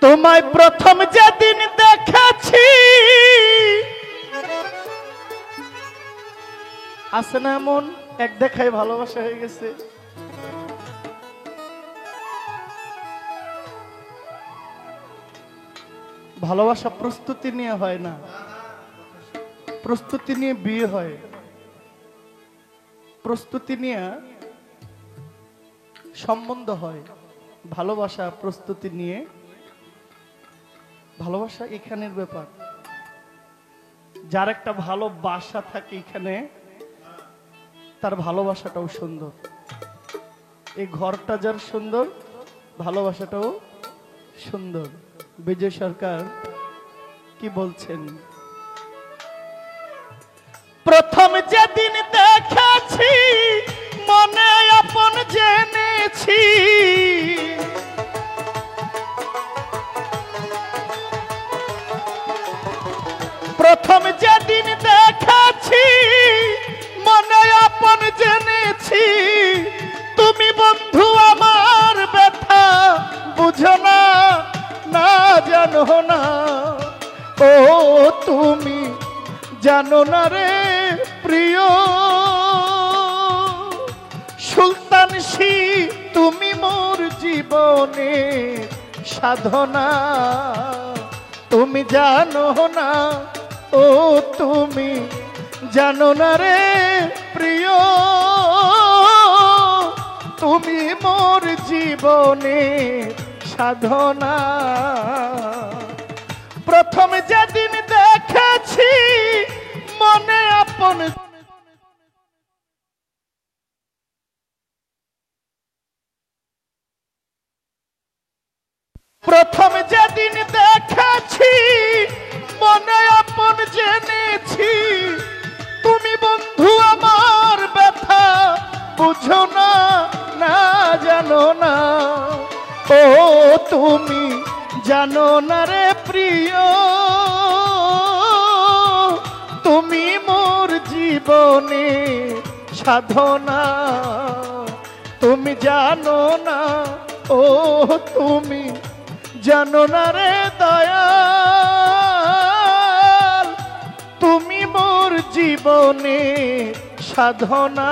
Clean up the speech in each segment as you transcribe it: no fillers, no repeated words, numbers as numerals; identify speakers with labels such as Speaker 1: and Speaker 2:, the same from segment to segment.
Speaker 1: তোমায় প্রথম যেদিন দেখেছি, আছে না এমন এক দেখায় ভালোবাসা হয়ে গেছে। ভালোবাসা প্রস্তুতি নিয়ে হয় না, প্রস্তুতি নিয়ে বিয়ে হয়, প্রস্তুতি নিয়ে সম্বন্ধ হয়। ভালোবাসা প্রস্তুতি নিয়ে, ভালোবাসা এখানের ব্যাপার। যার একটা ভালোবাসা থাকে এখানে, তার ভালোবাসাটাও সুন্দর। এই ঘরটা যার সুন্দর, ভালোবাসাটাও সুন্দর। বিজয় সরকার কি বলছেন? প্রথম যেদিন দেখেছি, মনে আপন জেনেছি, প্রথম যেদিন দেখেছি, মনে আপন জেনেছি, তুমি বন্ধু আমার ব্যথা বুঝো না, না জানো না। ও তুমি জানো না রে প্রিয়, সুলতান সি তুমি মোর জীবনে সাধনা, তুমি জানো না। ও তুমি জানো না রে প্রিয়, তুমি মোর জীবনে সাধনা। প্রথম যেদিন দেখেছি, মনে আপন প্রথম যেদিন দেখেছি, মনে আপন জেনেছি, তুমি বন্ধু আমার ব্যথা বুঝো না, না জানো না। ও তুমি জানো না রে প্রিয়, তুমি মোর জীবনে সাধনা, তুমি জানো না। ও তুমি জানো না রে দয়াল, তুমি মোর জীবনে সাধনা।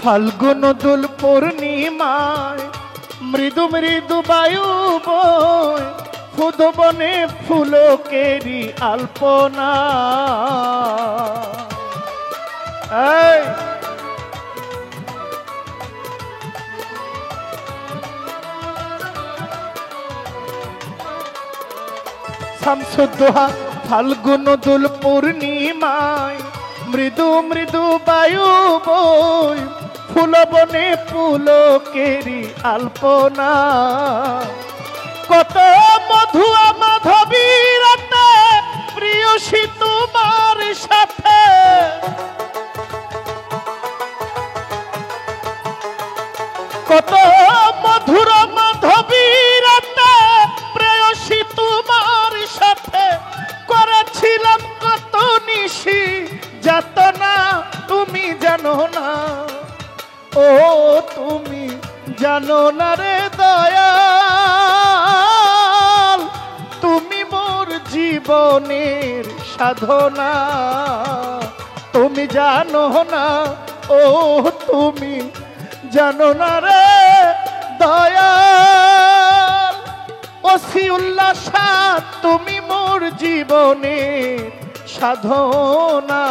Speaker 1: ফাল্গুন দোল পূর্ণিমায় মৃদু মৃদু বায়ু বয়, ফুদ বনে ফুলকেরি আলপনা। এই শামসুদ্দোহা ফাল্গুন দোল পূর্ণিমায় মৃদু মৃদু বায়ু বয়, ফুল বনে পুলকেরি আলপনা। কত মধু মাধবী রাতে প্রিয়সী তোমার সাথে, কত মধুর মাধবী রাতে প্রেয়সী তোমার সাথে, করেছিলাম কত নিশি যাতনা, তুমি জানো না। ও তুমি জানো না রে দয়াল, তুমি মোর জীবনের সাধনা, তুমি জানো না। ও তুমি জানো না রে দয়াল, ওসিউল্লাহ তুমি মোর জীবনের সাধনা।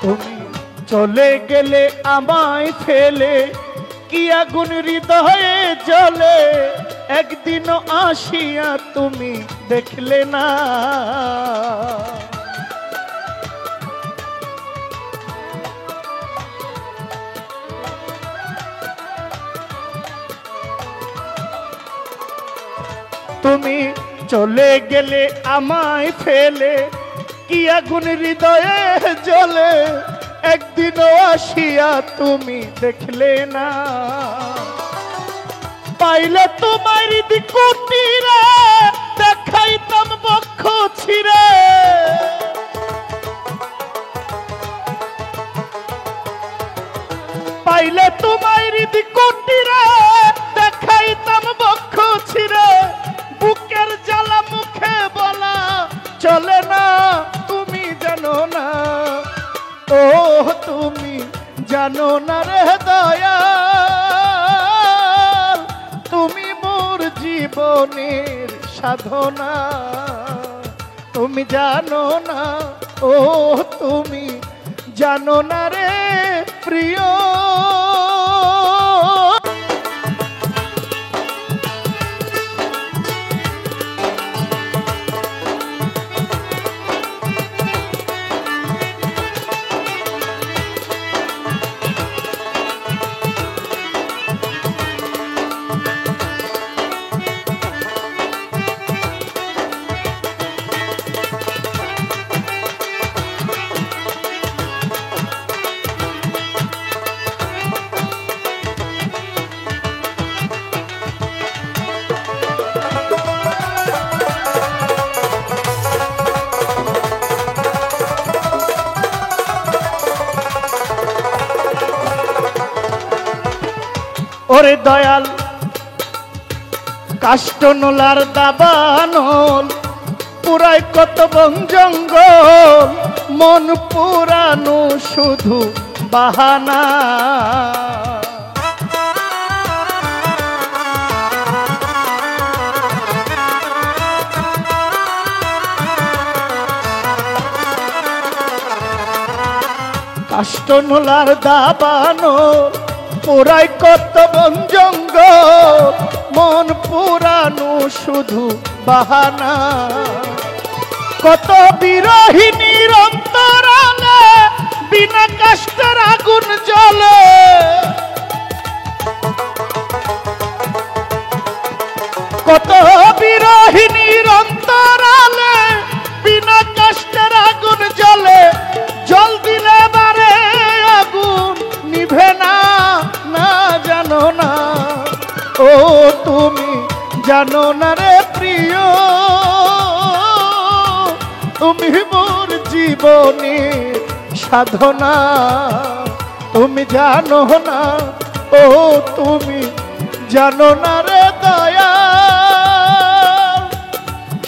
Speaker 1: তুমি চলে গেলে আমায় ফেলে কি আগুন হৃদয়ে জ্বলে একদিনও আসিয়া তুমি দেখলে না তুমি চলে গেলে আমায় ফেলে কি আগুন হৃদয়ে জ্বলে একদিনও আসিয়া তুমি দেখলে না পাইলে তোমার কুটিরে দেখাইতাম বক্ষ ছিঁড়ে পাইলে তোমার কুটিরে দেখাইতাম বক্ষ ছিঁড়ে বুকের জ্বালা মুখে বলা চলে না তুমি জানো না ও তুমি জানো না রে দয়া তুমি মোর জীবনের সাধনা তুমি জানো না ও তুমি জানো না রে প্রিয় ওরে দয়াল কাষ্ঠনলার দাবানল পুরাই কত বন জঙ্গল মন পুরানো শুধু বাহানা কাষ্ঠনলার দাবানল পুরাই কত বন জঙ্গল মন পুরানো শুধু বাহানা কত বিরহিনীর অন্তরালে বিনা কষ্টের আগুন জ্বলে কত বিরহিনীর অন্তরালে বিনা কষ্টের আগুন জ্বলে জল দিলে বারে আগুন নিভে না জানো না ও তুমি জানো না রে প্রিয় তুমি মোর জীবনের সাধনা তুমি জানো না ও তুমি জানো না রে দয়া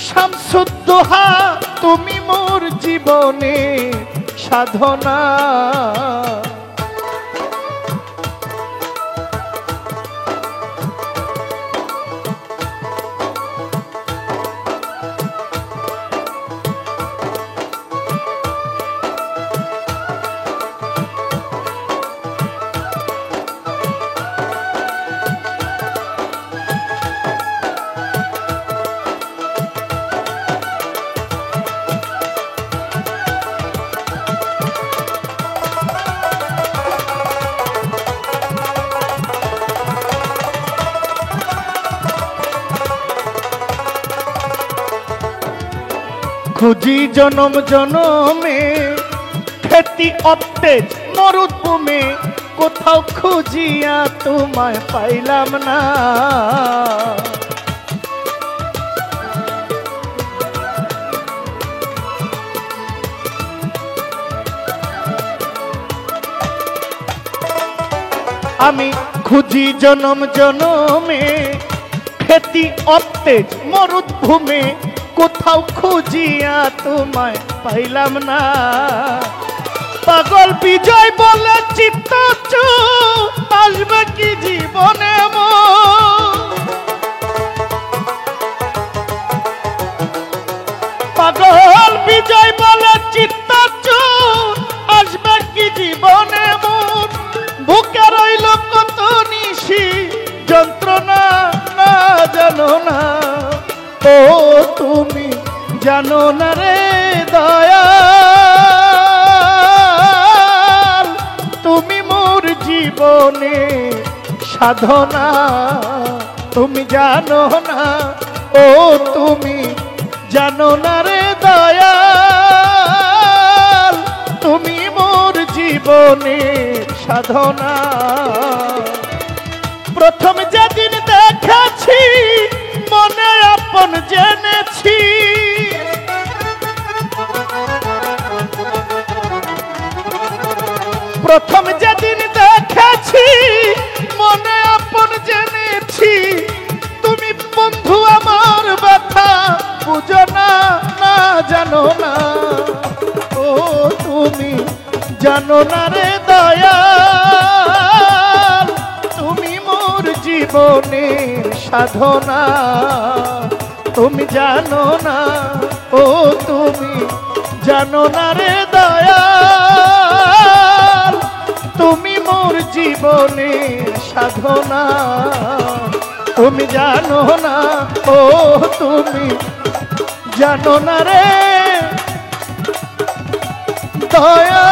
Speaker 1: শামসুদ্দোহা তুমি মোর জীবনের সাধনা খুঁজি জনম জনমে খেতি অতেজ মরুভূমে কোথাও খুঁজিয়া তোমায় পাইলাম না আমি খুঁজি জনম জনমে খেতি অতেজ মরুভূমে কোথাও খুঁজিয়া তোমায় পাইলাম না পাগল বিজয় বলে চিত্ত আসবে কি জীবনে পাগল বিজয় বলে চিত্ত আসবে জীবনে মোর বুকে রইল কত নিশি যন্ত্রণা না জানো না ও তুমি জানো না রে দয়াল তুমি মোর জীবনে সাধনা তুমি জানো না ও তুমি জানো না রে দয়াল তুমি মোর জীবনে সাধনা প্রথম যেদিন দেখেছি মনে আপন জেনেছি প্রথম যেদিন দেখেছি মনে আপন জেনেছি তুমি বন্ধু আমার ব্যথা বুঝো না না জানো না ও তুমি জানো না রে দয়াল তুমি মোর জীবনের সাধনা তুমি জানো না ও তুমি জানো না রে দয়াল তুমি মোর জীবনের সাধনা তুমি জানো না ও তুমি জানো না রে দয়া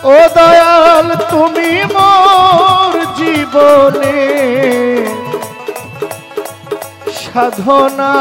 Speaker 1: ও দয়াল তুমি মোর জীবনে সাধনা